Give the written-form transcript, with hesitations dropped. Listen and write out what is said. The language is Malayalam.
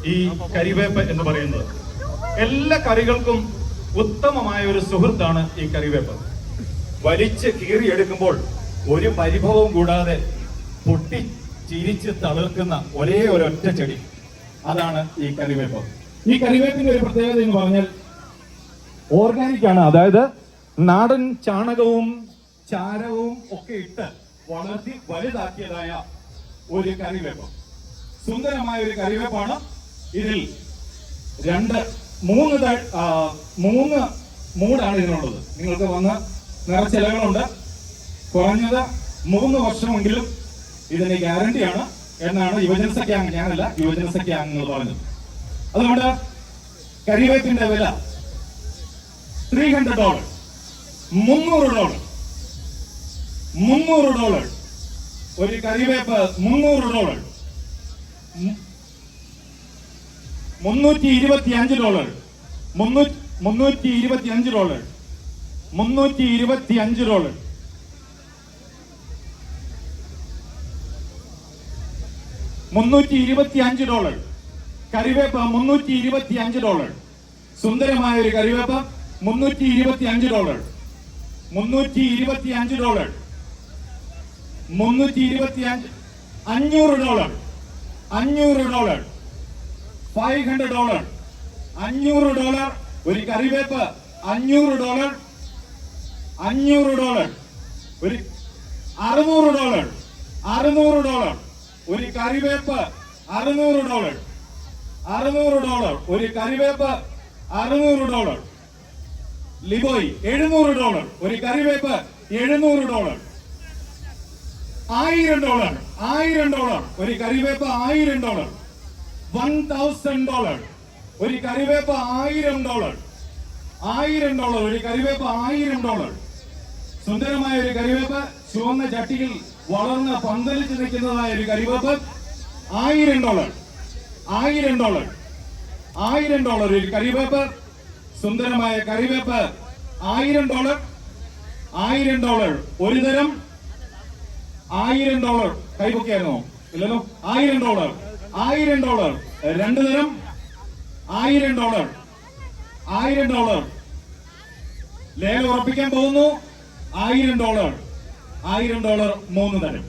ഈ കരിവേപ്പ് എന്ന് പറയുന്നത്. എല്ലാ കറികൾക്കും ഉത്തമമായ ഒരു സുഹൃത്താണ് ഈ കരിവേപ്പ്. വലിച്ച് കീറിയെടുക്കുമ്പോൾ ഒരു പരിഭവവും കൂടാതെ പൊട്ടി ചിരിച്ച് തളിർക്കുന്ന ഒരേ ഒരൊറ്റ ചെടി, അതാണ് ഈ കരിവേപ്പ്. ഈ കരിവേപ്പിന്റെ ഒരു പ്രത്യേകത എന്ന് പറഞ്ഞാൽ ഓർഗാനിക് ആണ്. അതായത് നാടൻ ചാണകവും ചാരവും ഒക്കെ ഇട്ട് വളർത്തി വലുതാക്കിയതായ ഒരു കരിവേപ്പ്. സുന്ദരമായ ഒരു കരിവേപ്പാണ്. ഇതിൽ മൂന്ന് മൂടാണ് ഇതിനുള്ളത്. നിങ്ങൾക്ക് വന്ന് നിറച്ചിലകളുണ്ട്. കുറഞ്ഞത് 3 വർഷമെങ്കിലും ഇതിന് ഗ്യാരണ്ടിയാണ് എന്നാണ് യുവജന സഖ്യാംഗം, ഞാനല്ല, യുവജന സഖ്യാംഗങ്ങൾ പറഞ്ഞത്. അതുകൊണ്ട് കരിവേപ്പിന്റെ വില $300, $300. ഒരു കരിവേപ്പ് $300, $325, $325. കരിവേപ്പ് $325. സുന്ദരമായ ഒരു കരിവേപ്പ് $325. $325. $500. $500. $500. $500. ഒരു കരിവേപ്പ് $500. $500. ഒരു $600. $600. ഒരു കരിവേപ്പ് $600. $600. ഒരു കരിവേപ്പ് $600. ലിബോയ് $700. ഒരു കരിവേപ്പ് $700. $1000. $1000. ഒരു കരിവേപ്പ് $1000. $1000. ഒരു കരിവേപ്പ് $1000. $1000. ഒരു കരിവേപ്പ് $1000. സുന്ദരമായ ഒരു കരിവേപ്പ്, ചുവന്ന ചട്ടിയിൽ വളർന്ന് പന്തലിച്ച് നിൽക്കുന്നതായ ഒരു കരിവേപ്പ് $1000. $1000. $1000. ഒരു കരിവേപ്പ്, സുന്ദരമായ കരിവേപ്പ് $1000. $1000. ഒരു തരം $1000. കൈപൊക്കിയായിരുന്നോ? ഇല്ലല്ലോ. $1000. $1000. 2 തരം $1000. $1000. ലേലം ഉറപ്പിക്കാൻ പോകുന്നു $1000. $1000. 3 തരം.